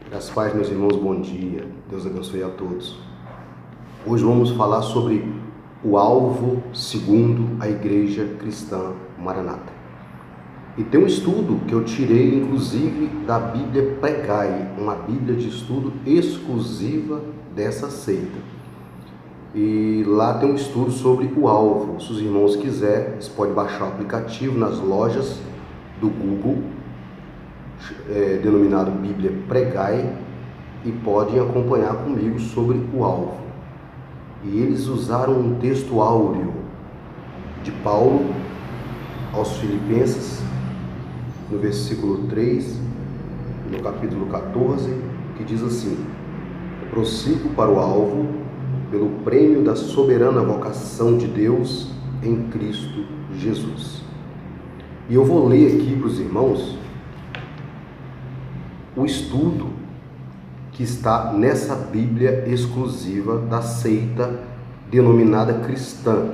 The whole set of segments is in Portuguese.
Graças a Deus, meus irmãos, bom dia. Deus abençoe a todos. Hoje vamos falar sobre o alvo segundo a Igreja Cristã Maranata. E tem um estudo que eu tirei, inclusive, da Bíblia Pregai, uma Bíblia de estudo exclusiva dessa seita. E lá tem um estudo sobre o alvo. Se os irmãos quiserem, eles podem baixar o aplicativo nas lojas do Google, denominado Bíblia Pregai, e podem acompanhar comigo sobre o alvo. E eles usaram um texto áureo de Paulo aos Filipenses, no versículo 3, no capítulo 14, que diz assim: prossigo para o alvo, pelo prêmio da soberana vocação de Deus em Cristo Jesus. E eu vou ler aqui para os irmãos o estudo que está nessa Bíblia exclusiva da seita denominada cristã,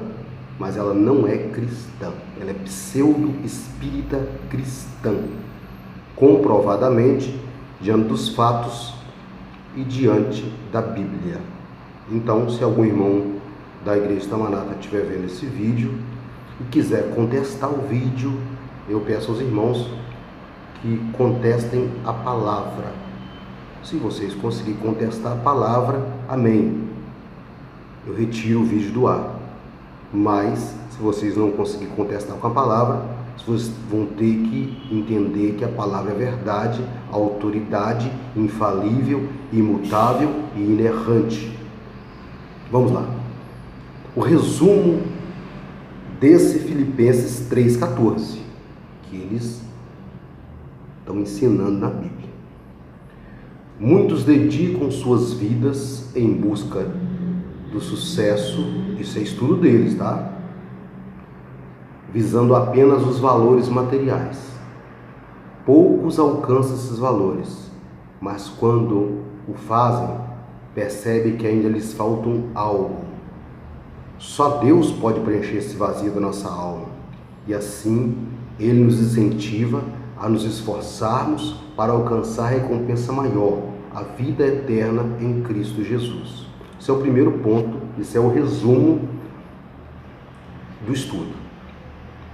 mas ela não é cristã, ela é pseudo-espírita cristã, comprovadamente diante dos fatos e diante da Bíblia. Então, se algum irmão da Igreja Maranata estiver vendo esse vídeo e quiser contestar o vídeo, eu peço aos irmãos que contestem a palavra. Se vocês conseguirem contestar a palavra, amém, eu retiro o vídeo do ar. Mas, se vocês não conseguirem contestar com a palavra, vocês vão ter que entender que a palavra é verdade, autoridade, infalível, imutável e inerrante. Vamos lá. O resumo desse Filipenses 3,14, que eles estão ensinando na Bíblia. Muitos dedicam suas vidas em busca do sucesso, isso é estudo deles, tá? Visando apenas os valores materiais. Poucos alcançam esses valores, mas quando o fazem, percebem que ainda lhes falta algo. Só Deus pode preencher esse vazio da nossa alma, e assim Ele nos incentiva a nos esforçarmos para alcançar a recompensa maior, a vida eterna em Cristo Jesus. Esse é o primeiro ponto, esse é o resumo do estudo.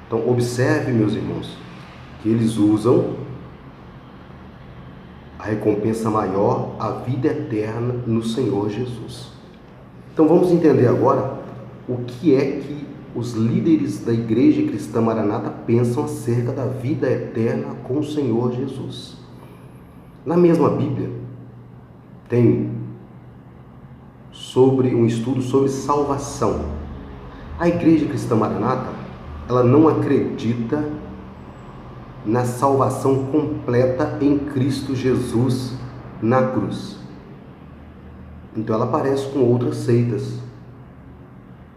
Então, observe, meus irmãos, que eles usam a recompensa maior, a vida eterna no Senhor Jesus. Então, vamos entender agora o que é que os líderes da Igreja Cristã Maranata pensam acerca da vida eterna com o Senhor Jesus. Na mesma Bíblia, tem um estudo sobre salvação. A Igreja Cristã Maranata, ela não acredita na salvação completa em Cristo Jesus na cruz. Então ela parece com outras seitas.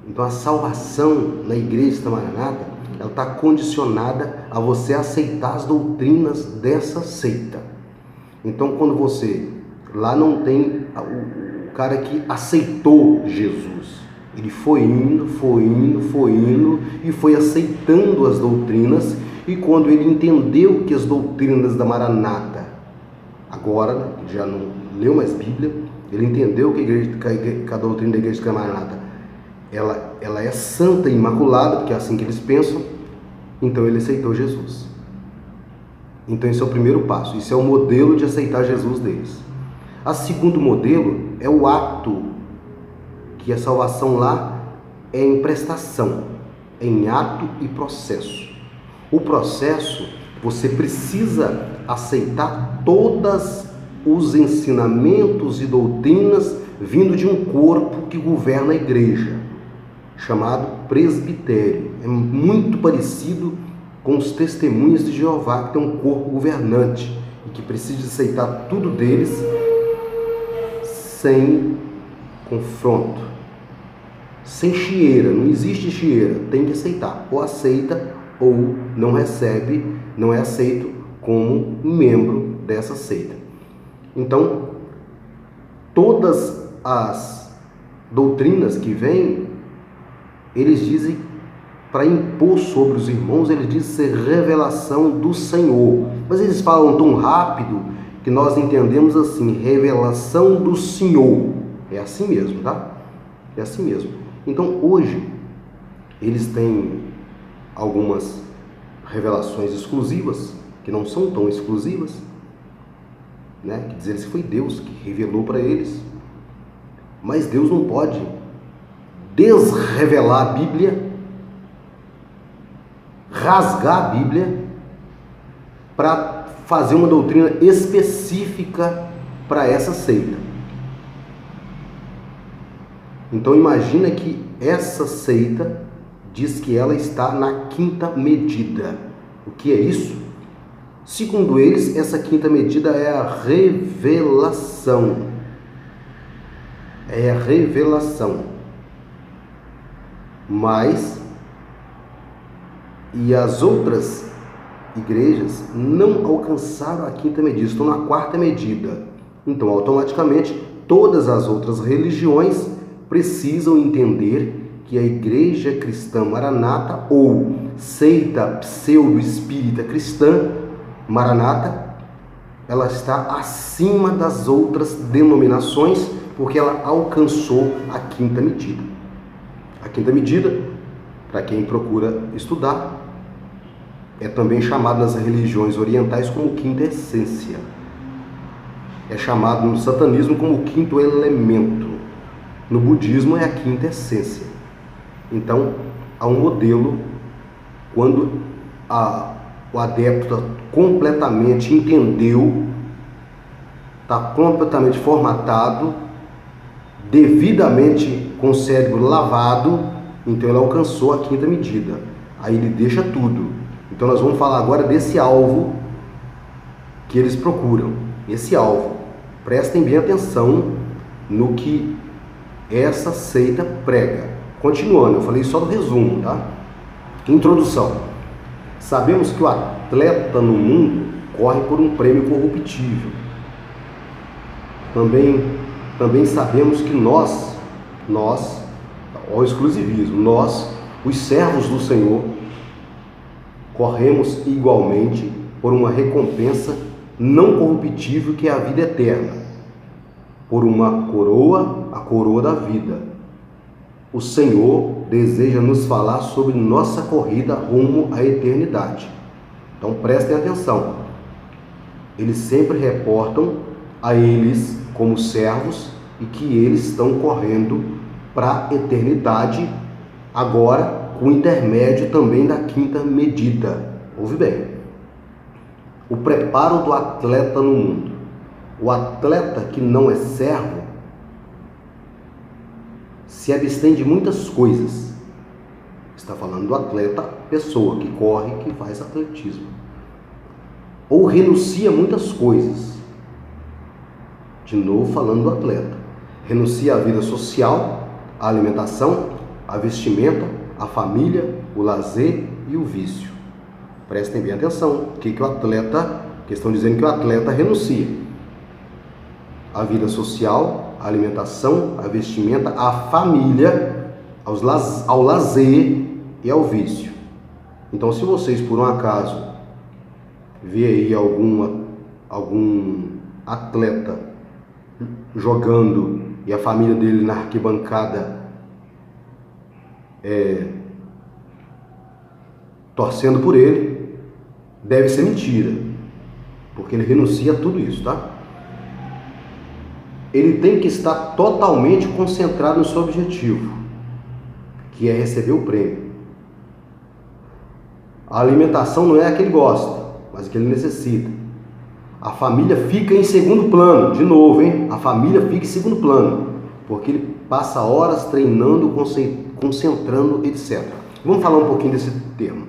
Então a salvação na Igreja Cristã Maranata, ela está condicionada a você aceitar as doutrinas dessa seita. Então quando você, lá não tem o cara que aceitou Jesus, ele foi indo e foi aceitando as doutrinas, e quando ele entendeu que as doutrinas da Maranata, agora já não leu mais Bíblia, ele entendeu que a doutrina da Igreja Maranata ela é santa e imaculada, porque é assim que eles pensam, então ele aceitou Jesus. Então esse é o primeiro passo, esse é o modelo de aceitar Jesus deles. O segundo modelo é o ato, que a salvação lá é em prestação, em ato e processo. O processo, você precisa aceitar todos os ensinamentos e doutrinas vindo de um corpo que governa a igreja, chamado presbitério. É muito parecido com os testemunhas de Jeová, que tem um corpo governante e que precisa aceitar tudo deles sem confronto, sem chieira. Não existe chieira, tem que aceitar. Ou aceita ou não recebe, não é aceito como um membro dessa seita. Então, todas as doutrinas que vêm, eles dizem, para impor sobre os irmãos, eles dizem ser revelação do Senhor. Mas eles falam tão rápido que nós entendemos assim, revelação do Senhor. É assim mesmo, tá? É assim mesmo. Então, hoje, eles têm algumas revelações exclusivas, que não são tão exclusivas, né? Quer dizer, foi Deus que revelou para eles. Mas Deus não pode desrevelar a Bíblia, rasgar a Bíblia, para fazer uma doutrina específica para essa seita. Então imagina que essa seita diz que ela está na quinta medida. O que é isso? Segundo eles, essa quinta medida é a revelação. É a revelação. Mas, e as outras igrejas não alcançaram a quinta medida, estão na quarta medida. Então, automaticamente, todas as outras religiões precisam entender que a Igreja Cristã Maranata, ou seita pseudo-espírita cristã Maranata, ela está acima das outras denominações, porque ela alcançou a quinta medida. A quinta medida, para quem procura estudar, é também chamado nas religiões orientais como quinta essência. É chamado no satanismo como o quinto elemento. No budismo é a quinta essência. Então, há um modelo, quando o adepto completamente entendeu, está completamente formatado, devidamente com o cérebro lavado, então ele alcançou a quinta medida. Aí ele deixa tudo. Então nós vamos falar agora desse alvo que eles procuram. Esse alvo. Prestem bem atenção no que essa seita prega. Continuando, eu falei só do resumo, tá? Introdução. Sabemos que o atleta no mundo corre por um prêmio corruptível. Também sabemos que nós, ao exclusivismo, nós, os servos do Senhor, corremos igualmente por uma recompensa não corruptível, que é a vida eterna, por uma coroa, a coroa da vida. O Senhor deseja nos falar sobre nossa corrida rumo à eternidade. Então prestem atenção. Eles sempre reportam a eles como servos e que eles estão correndo para a eternidade, agora com intermédio também da quinta medida. Ouve bem. O preparo do atleta no mundo. O atleta que não é servo se abstém de muitas coisas. Está falando do atleta, pessoa que corre, que faz atletismo. Ou renuncia a muitas coisas. De novo falando do atleta. Renuncia à vida social, à alimentação, à vestimenta, à família, o lazer e o vício. Prestem bem atenção. O que o atleta, que estão dizendo que o atleta renuncia? A vida social, a alimentação, a vestimenta, a família, ao lazer e ao vício. Então, se vocês por um acaso vê aí algum atleta jogando e a família dele na arquibancada torcendo por ele, deve ser mentira, porque ele renuncia a tudo isso, tá? Ele tem que estar totalmente concentrado no seu objetivo, que é receber o prêmio. A alimentação não é a que ele gosta, mas a que ele necessita. A família fica em segundo plano, de novo, hein? A família fica em segundo plano, porque ele passa horas treinando, concentrando, etc. Vamos falar um pouquinho desse termo.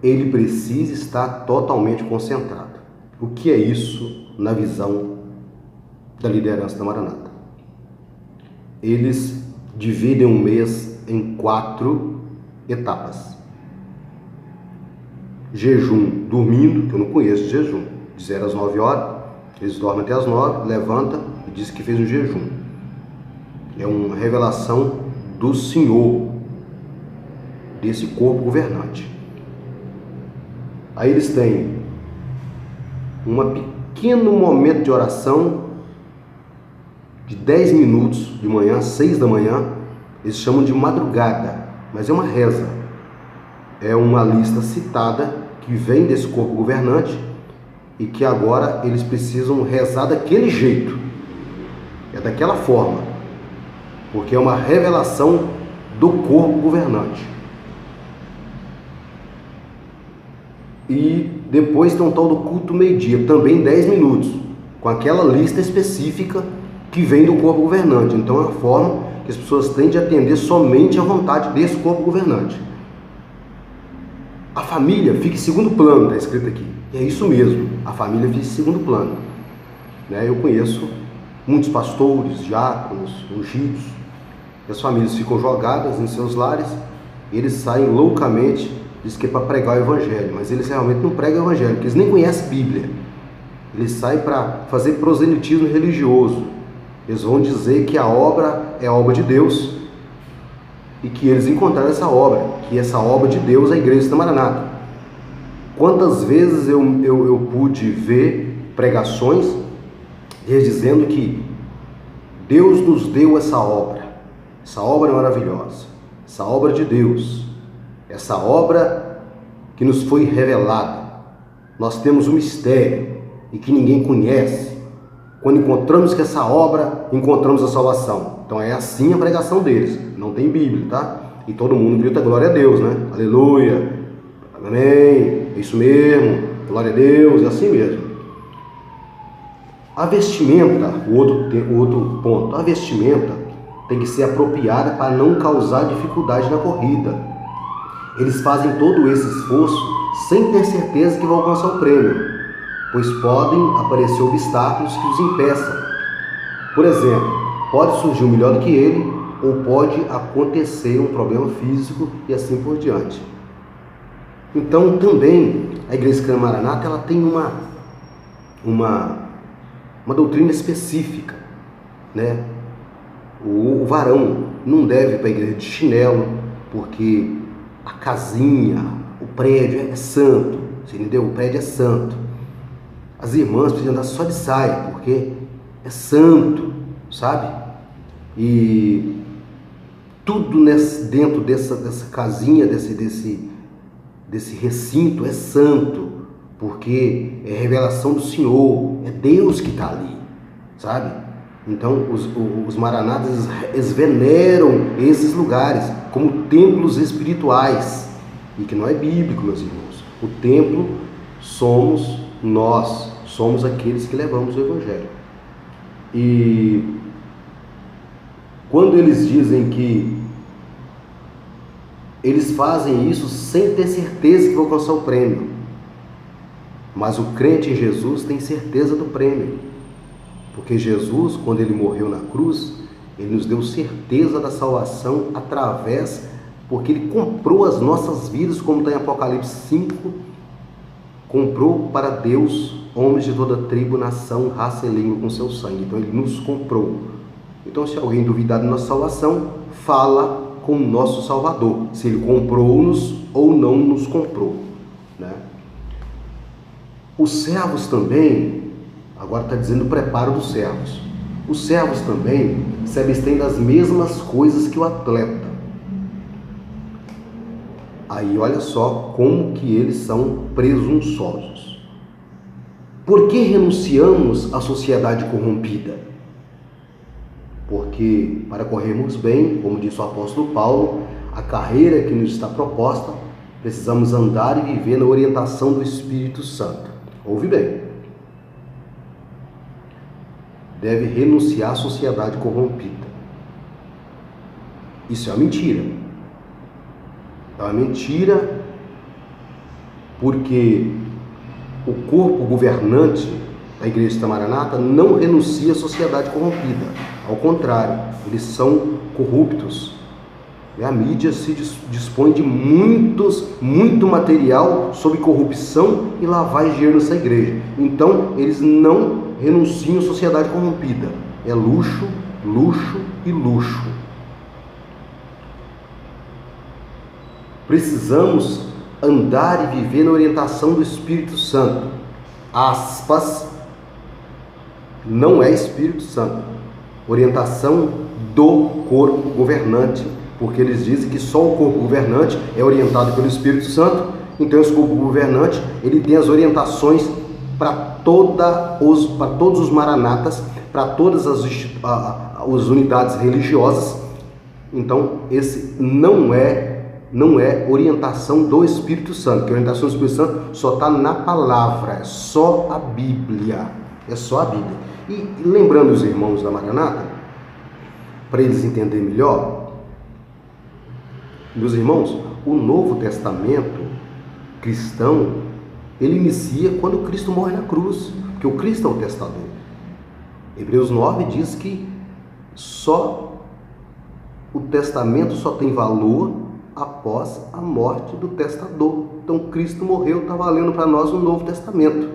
Ele precisa estar totalmente concentrado. O que é isso na visão da liderança da Maranata? Eles dividem um mês em 4 etapas. Jejum dormindo, que eu não conheço jejum, de 0 às 9 horas, eles dormem até às 9, levanta e diz que fez um jejum. É uma revelação do Senhor, desse corpo governante. Aí eles têm um pequeno momento de oração de 10 minutos de manhã, 6 da manhã. Eles chamam de madrugada, mas é uma reza. É uma lista citada que vem desse corpo governante e que agora eles precisam rezar daquele jeito, é daquela forma, porque é uma revelação do corpo governante. E depois tem um tal do culto meio-dia, também 10 minutos, com aquela lista específica que vem do corpo governante. Então é uma forma que as pessoas têm de atender somente à vontade desse corpo governante. A família fica em segundo plano, está escrito aqui. E é isso mesmo, a família fica em segundo plano. Eu conheço muitos pastores, diáconos, ungidos, e as famílias ficam jogadas em seus lares, e eles saem loucamente, diz que é para pregar o evangelho, mas eles realmente não pregam o evangelho, porque eles nem conhecem Bíblia. Eles saem para fazer proselitismo religioso. Eles vão dizer que a obra é a obra de Deus, e que eles encontraram essa obra, que essa obra de Deus é a Igreja Cristã Maranata. Quantas vezes eu pude ver pregações eles dizendo que Deus nos deu essa obra é maravilhosa, essa obra de Deus, essa obra que nos foi revelada. Nós temos um mistério e que ninguém conhece. Quando encontramos com essa obra, encontramos a salvação. Então é assim a pregação deles. Não tem Bíblia, tá? E todo mundo grita glória a Deus, né? Aleluia, amém, é isso mesmo, glória a Deus, é assim mesmo. A vestimenta, o outro ponto, a vestimenta tem que ser apropriada para não causar dificuldade na corrida. Eles fazem todo esse esforço sem ter certeza que vão alcançar o prêmio, pois podem aparecer obstáculos que os impeçam. Por exemplo, pode surgir um melhor do que ele, ou pode acontecer um problema físico e assim por diante. Então também a Igreja Cristã Maranata ela tem uma doutrina específica, né? O varão não deve ir para a igreja de chinelo, porque a casinha, o prédio é santo, você entendeu? O prédio é santo. As irmãs precisam andar só de saia, porque é santo, sabe? E tudo dentro dessa casinha, desse recinto é santo, porque é revelação do Senhor, é Deus que está ali, sabe? Então os maranatas eles veneram esses lugares como templos espirituais, e que não é bíblico, meus irmãos. O templo somos nós, somos aqueles que levamos o evangelho. E quando eles dizem que eles fazem isso sem ter certeza que vão alcançar o prêmio, mas o crente em Jesus tem certeza do prêmio, porque Jesus, quando ele morreu na cruz, ele nos deu certeza da salvação porque ele comprou as nossas vidas, como está em Apocalipse 5, comprou para Deus homens de toda tribo, nação, raça e língua com seu sangue. Então ele nos comprou. Então se alguém duvidar da nossa salvação, fala com o nosso Salvador, se ele comprou-nos ou não nos comprou, né? Os servos também, agora está dizendo o preparo dos servos. Os servos também se abstêm das mesmas coisas que o atleta. Aí olha só como que eles são presunçosos. Por que renunciamos à sociedade corrompida? Porque para corrermos bem, como disse o apóstolo Paulo, a carreira que nos está proposta, precisamos andar e viver na orientação do Espírito Santo. Ouve bem. Deve renunciar à sociedade corrompida. Isso é uma mentira. É uma mentira porque o corpo governante da Igreja Cristã Maranata não renuncia à sociedade corrompida. Ao contrário, eles são corruptos. A mídia se dispõe de muito material sobre corrupção e lavagem de dinheiro nessa igreja. Então, eles não renunciam à sociedade corrompida. É luxo, luxo e luxo. Precisamos andar e viver na orientação do Espírito Santo. aspas, não é Espírito Santo. Orientação do corpo governante, porque eles dizem que só o corpo governante é orientado pelo Espírito Santo. Então esse corpo governante, ele tem as orientações para todos os maranatas, para todas as unidades religiosas. Então esse não é orientação do Espírito Santo, que a orientação do Espírito Santo só está na palavra, é só a Bíblia, é só a Bíblia. E lembrando os irmãos da Maranata, para eles entenderem melhor, meus irmãos, o Novo Testamento cristão, ele inicia quando Cristo morre na cruz, porque o Cristo é o testador. Hebreus 9 diz que só o testamento só tem valor após a morte do testador. Então Cristo morreu, está valendo para nós o Novo Testamento.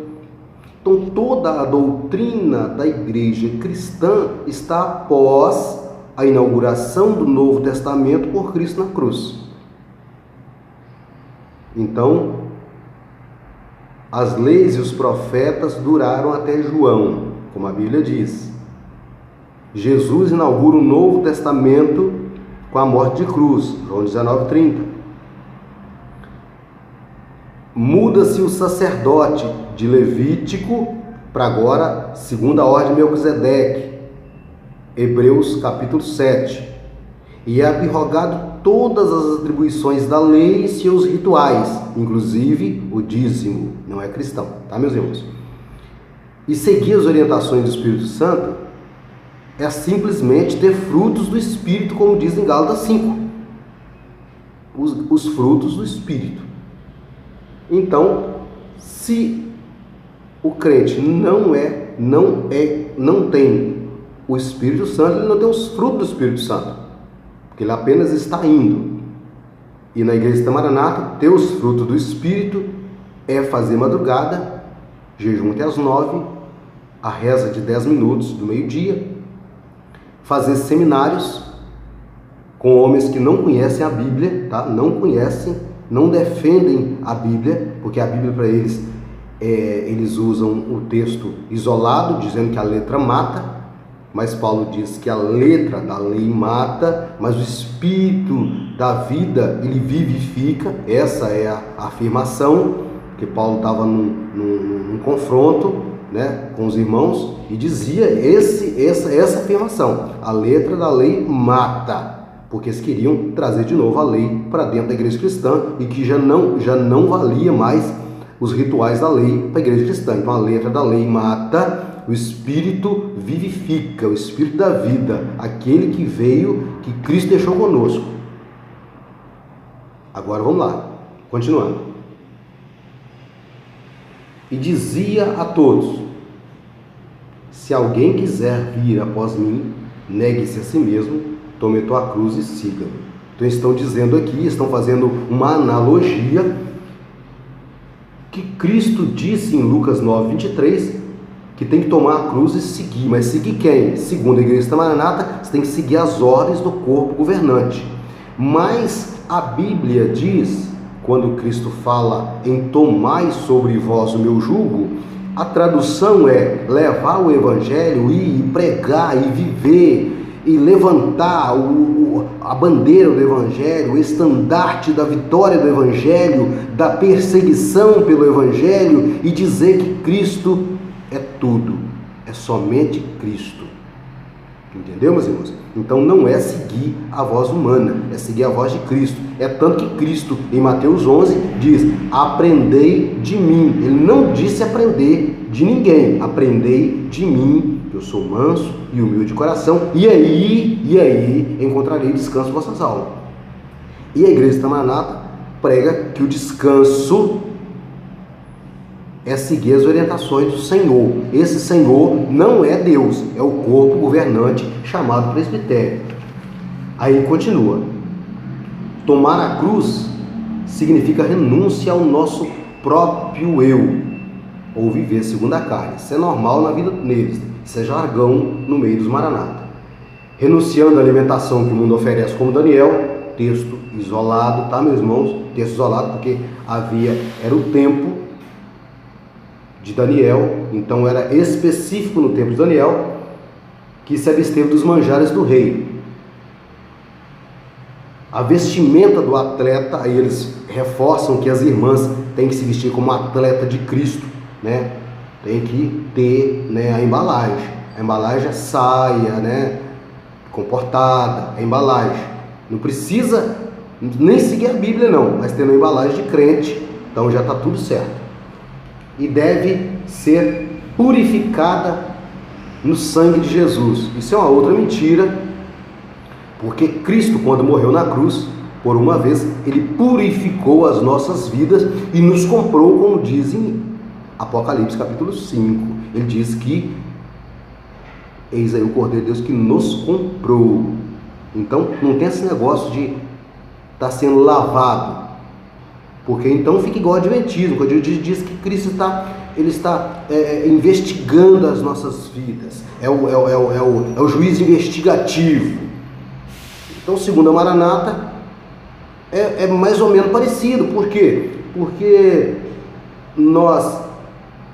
Então toda a doutrina da igreja cristã está após a inauguração do Novo Testamento por Cristo na cruz. Então, as leis e os profetas duraram até João, como a Bíblia diz. Jesus inaugura o Novo Testamento com a morte de cruz, João 19:30. Muda-se o sacerdote de Levítico para agora, segunda ordem de Melquisedeque, Hebreus capítulo 7. E é abrogado todas as atribuições da lei e seus rituais, inclusive o dízimo, não é cristão, tá, meus irmãos? E seguir as orientações do Espírito Santo é simplesmente ter frutos do Espírito, como diz em Gálatas 5. Os frutos do Espírito. Então, se o crente não tem o Espírito Santo, ele não tem os frutos do Espírito Santo, porque ele apenas está indo. E na igreja da Maranata, ter os frutos do Espírito é fazer madrugada, jejum até as 9, a reza de 10 minutos do meio-dia, fazer seminários com homens que não conhecem a Bíblia, tá? Não conhecem, não defendem a Bíblia, porque a Bíblia para eles, eles usam o texto isolado, dizendo que a letra mata, mas Paulo diz que a letra da lei mata, mas o Espírito da vida, ele vivifica. Essa é a afirmação, que Paulo estava num confronto, né, com os irmãos, e dizia essa afirmação: a letra da lei mata, porque eles queriam trazer de novo a lei para dentro da igreja cristã, e que já não valia mais os rituais da lei para a igreja cristã. Então a letra da lei mata, o Espírito vivifica, o Espírito da vida, aquele que veio, que Cristo deixou conosco. Agora vamos lá, continuando. E dizia a todos: se alguém quiser vir após mim, negue-se a si mesmo, tome a tua cruz e siga-me. Então estão dizendo aqui, estão fazendo uma analogia que Cristo disse em Lucas 9:23, que tem que tomar a cruz e seguir. Mas seguir quem? Segundo a igreja da Maranata, você tem que seguir as ordens do corpo governante. Mas a Bíblia diz, quando Cristo fala em tomai sobre vós o meu jugo, a tradução é levar o evangelho e pregar e viver e levantar a bandeira do evangelho, o estandarte da vitória do evangelho, da perseguição pelo evangelho, e dizer que Cristo é tudo, é somente Cristo. Entendeu, meus irmãos? Então não é seguir a voz humana, é seguir a voz de Cristo. É tanto que Cristo, em Mateus 11, diz: aprendei de mim. Ele não disse aprender de ninguém. Aprendei de mim, que eu sou manso e humilde de coração, e aí encontrarei descanso em vossas almas. E a igreja da Maranata prega que o descanso é seguir as orientações do Senhor. Esse Senhor não é Deus, é o corpo governante chamado presbitério. Aí continua: tomar a cruz significa renúncia ao nosso próprio eu, ou viver segundo a carne. Isso é normal na vida deles, isso é jargão no meio dos Maranata. Renunciando à alimentação que o mundo oferece, como Daniel, texto isolado, tá, meus irmãos? Texto isolado, porque era o tempo de Daniel, então era específico no tempo de Daniel, que se absteve dos manjares do rei. A vestimenta do atleta, aí eles reforçam que as irmãs têm que se vestir como atleta de Cristo, né? Tem que ter, né, a embalagem é saia, né, comportada, a embalagem. Não precisa nem seguir a Bíblia não, mas tendo a embalagem de crente, então já está tudo certo. E deve ser purificada no sangue de Jesus. Isso é uma outra mentira, porque Cristo, quando morreu na cruz, por uma vez, Ele purificou as nossas vidas e nos comprou, como diz em Apocalipse capítulo 5. Ele diz que eis aí o Cordeiro de Deus que nos comprou. Então não tem esse negócio de estar sendo lavado, porque então fica igual ao Adventismo, quando ele diz que Cristo está investigando as nossas vidas, é o juiz investigativo. Então, segundo a Maranata, é mais ou menos parecido. Por quê? Porque nós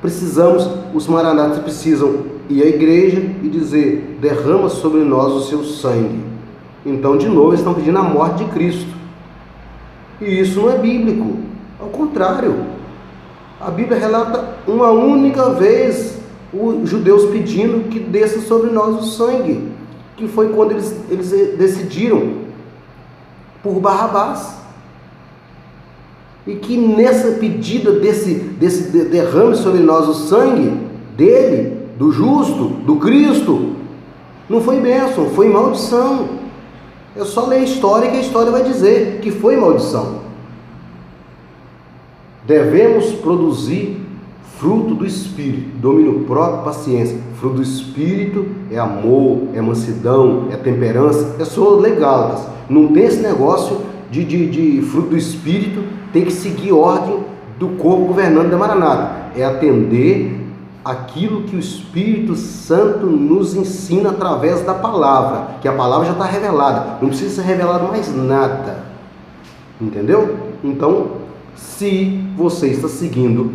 precisamos, os maranatas precisam ir à igreja e dizer: derrama sobre nós o seu sangue. Então, de novo, eles estão pedindo a morte de Cristo. E isso não é bíblico. Ao contrário, a Bíblia relata uma única vez os judeus pedindo que desça sobre nós o sangue, que foi quando eles decidiram por Barrabás. E que nessa pedida desse derrame sobre nós o sangue dele, do justo, do Cristo, não foi bênção, foi maldição. É só ler a história que a história vai dizer que foi maldição. Devemos produzir fruto do Espírito, domínio próprio, paciência. Fruto do Espírito é amor, é mansidão, é temperança, é só legal. Não tem esse negócio de fruto do Espírito, tem que seguir ordem do corpo governante da Maranata. É atender aquilo que o Espírito Santo nos ensina através da palavra, que a palavra já está revelada, não precisa ser revelado mais nada, entendeu? Então, se você está seguindo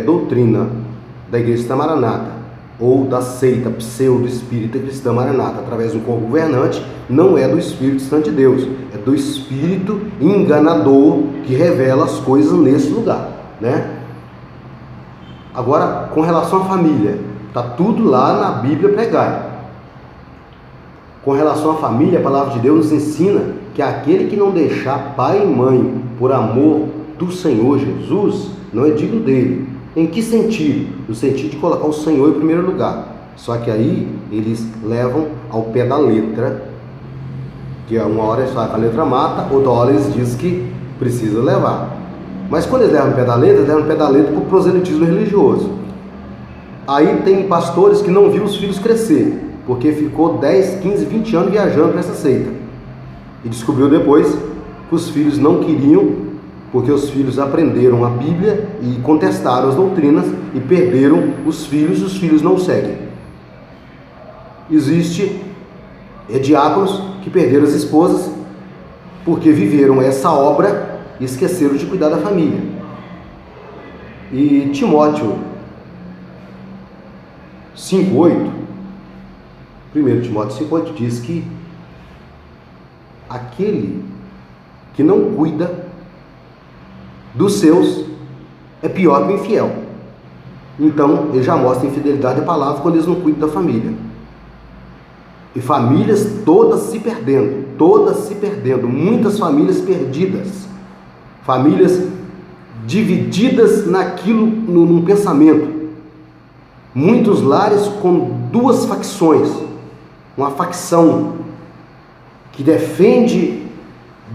doutrina da Igreja Cristã Maranata ou da seita pseudo-espírita cristã Maranata através do corpo governante, não é do Espírito Santo de Deus, é do espírito enganador que revela as coisas nesse lugar, né? Agora, com relação à família, está tudo lá na Bíblia pregada. Com relação à família, a palavra de Deus nos ensina que aquele que não deixar pai e mãe por amor do Senhor Jesus, não é digno dele. Em que sentido? No sentido de colocar o Senhor em primeiro lugar. Só que aí eles levam ao pé da letra, que uma hora eles falam que a letra mata, outra hora eles dizem que precisa levar. Mas quando eles levam o pé da letra, eles levam o pé da letra para o proselitismo religioso. Aí tem pastores que não viram os filhos crescer, porque ficou 10, 15, 20 anos viajando para essa seita. E descobriu depois que os filhos não queriam, porque os filhos aprenderam a Bíblia e contestaram as doutrinas e perderam os filhos não seguem. Existe diáconos que perderam as esposas porque viveram essa obra e esqueceram de cuidar da família. E Timóteo 5,8, 1 Timóteo 5,8 diz que aquele que não cuida dos seus é pior que o infiel. Então ele já mostra infidelidade à palavra quando eles não cuidam da família. E famílias todas se perdendo, muitas famílias perdidas, famílias divididas naquilo, num pensamento, muitos lares com duas facções, uma facção que defende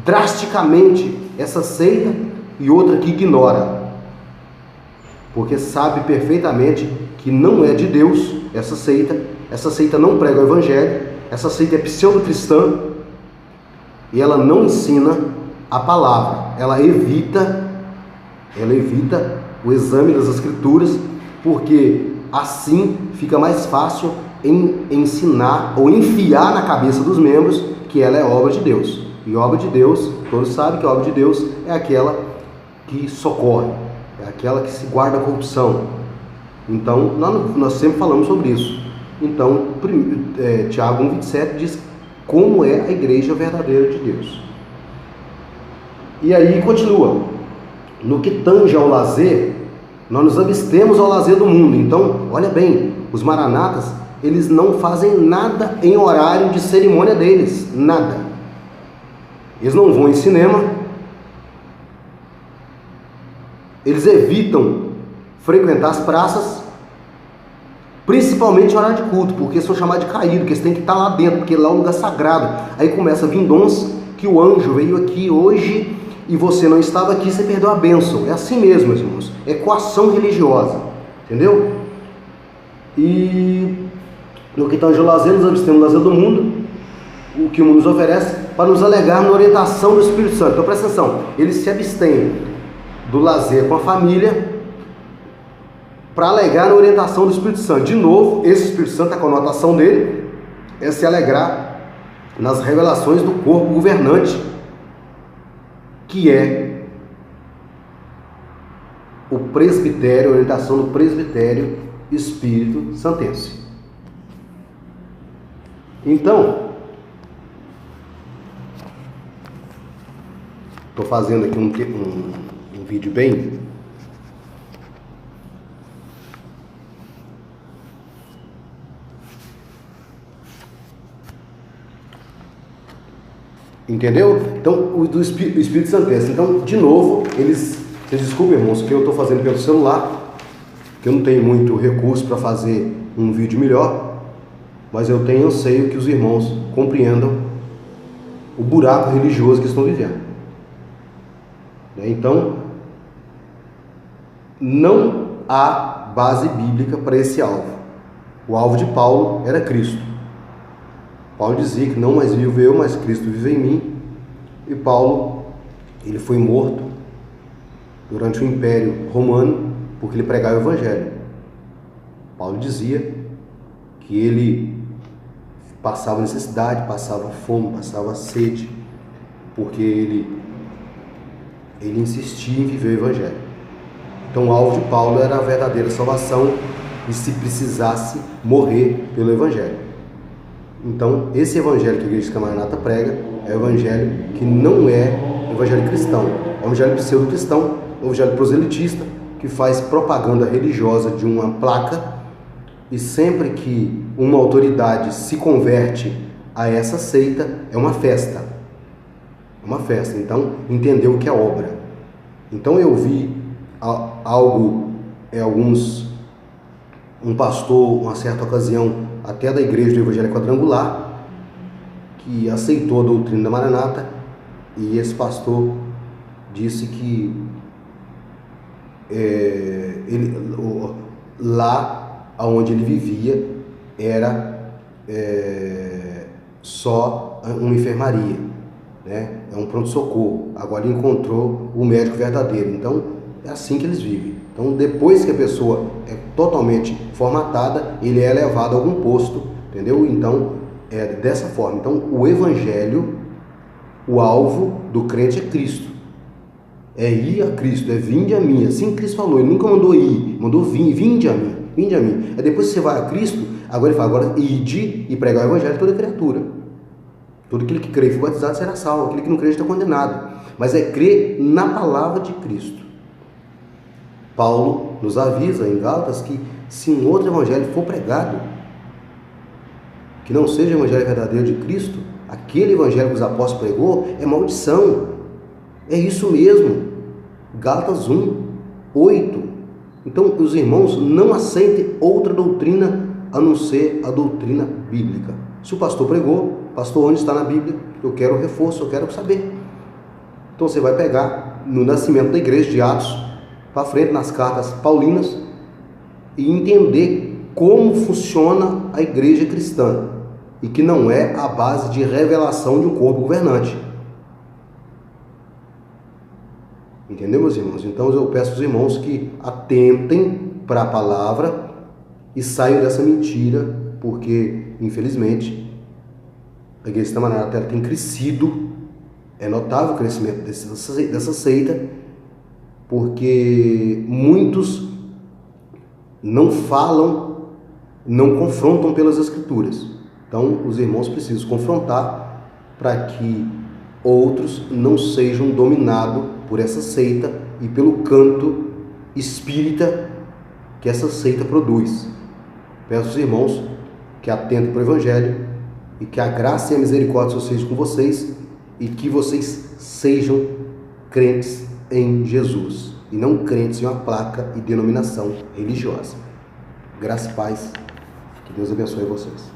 drasticamente essa seita e outra que ignora, porque sabe perfeitamente que não é de Deus essa seita não prega o evangelho, essa seita é pseudo-cristã e ela não ensina a palavra, ela evita o exame das escrituras, porque assim fica mais fácil em ensinar ou enfiar na cabeça dos membros que ela é obra de Deus. E obra de Deus, todos sabem que a obra de Deus é aquela que socorre, é aquela que se guarda a corrupção. Então, nós sempre falamos sobre isso. Então, Tiago 1,27 diz como é a igreja verdadeira de Deus. E aí continua: no que tange ao lazer, nós nos abstemos ao lazer do mundo. Então, olha bem, os maranatas, eles não fazem nada em horário de cerimônia deles, nada. Eles não vão em cinema, eles evitam frequentar as praças, principalmente em horário de culto, porque são chamados de caído, porque eles têm que estar lá dentro, porque lá é um lugar sagrado. Aí começa a vir dons que o anjo veio aqui hoje e você não estava aqui, você perdeu a bênção. É assim mesmo, meus irmãos, é coação religiosa, entendeu? E no que tange ao lazer, nos abstemos do lazer do mundo, o que o mundo nos oferece, para nos alegar na orientação do Espírito Santo. Então presta atenção, eles se abstêm do lazer com a família para alegar na orientação do Espírito Santo. De novo, esse Espírito Santo, a conotação dele é se alegrar nas revelações do corpo governante, que é o presbitério, a orientação do presbitério Espírito Santense. Então, estou fazendo aqui um vídeo bem entendeu? Então, o do Espírito Santense. Então, de novo, vocês desculpem, irmãos, que eu estou fazendo pelo celular, que eu não tenho muito recurso para fazer um vídeo melhor, mas eu tenho anseio que os irmãos compreendam o buraco religioso que estão vivendo. Então, não há base bíblica para esse alvo. O alvo de Paulo era Cristo. Paulo dizia que não mais vivo eu, mas Cristo vive em mim. E Paulo, ele foi morto durante o Império Romano porque ele pregava o Evangelho. Paulo dizia que ele passava necessidade, passava fome, passava sede, porque ele insistia em viver o Evangelho. Então o alvo de Paulo era a verdadeira salvação e se precisasse morrer pelo Evangelho. Então esse Evangelho que a Igreja Maranata prega é o Evangelho que não é o Evangelho cristão, é o Evangelho pseudo-cristão, o Evangelho proselitista, que faz propaganda religiosa de uma placa, e sempre que uma autoridade se converte a essa seita, é uma festa. É uma festa. Então, entendeu o que é obra. Então eu vi algo, um pastor, uma certa ocasião, até da igreja do Evangelho Quadrangular, que aceitou a doutrina da Maranata, e esse pastor disse que lá onde ele vivia era só uma enfermaria, né? É um pronto-socorro. Agora ele encontrou o médico verdadeiro. Então é assim que eles vivem. Então depois que a pessoa é totalmente formatada, ele é levado a algum posto, entendeu? Então é dessa forma. Então o Evangelho, o alvo do crente é Cristo. É ir a Cristo, é vinde a mim. Assim Cristo falou, ele nunca mandou ir, mandou vir, vinde a mim, vinde a mim. É depois que você vai a Cristo, agora ele fala, agora ide e pregar o Evangelho a toda criatura. Todo aquele que crê e for batizado será salvo, aquele que não crê está condenado. Mas é crer na palavra de Cristo. Paulo nos avisa em Gálatas que se um outro Evangelho for pregado, que não seja o Evangelho verdadeiro de Cristo, aquele Evangelho que os apóstolos pregou é maldição. É isso mesmo. Gálatas 1:8. Então, os irmãos não aceitem outra doutrina a não ser a doutrina bíblica. Se o pastor pregou, pastor, onde está na Bíblia? Eu quero reforço, eu quero saber. Então você vai pegar no nascimento da igreja de Atos, para frente nas cartas paulinas, e entender como funciona a igreja cristã, e que não é a base de revelação de um corpo governante. Entendeu, meus irmãos? Então eu peço aos irmãos que atentem para a palavra e saiam dessa mentira, porque, infelizmente, a Igreja Maranata tem crescido, é notável o crescimento dessa seita, porque muitos não falam, não confrontam pelas Escrituras. Então, os irmãos precisam confrontar para que outros não sejam dominados por essa seita e pelo canto espírita que essa seita produz. Peço aos irmãos que atentem para o Evangelho e que a graça e a misericórdia sejam com vocês e que vocês sejam crentes em Jesus e não crentes em uma placa e denominação religiosa. Graça e paz. Que Deus abençoe vocês.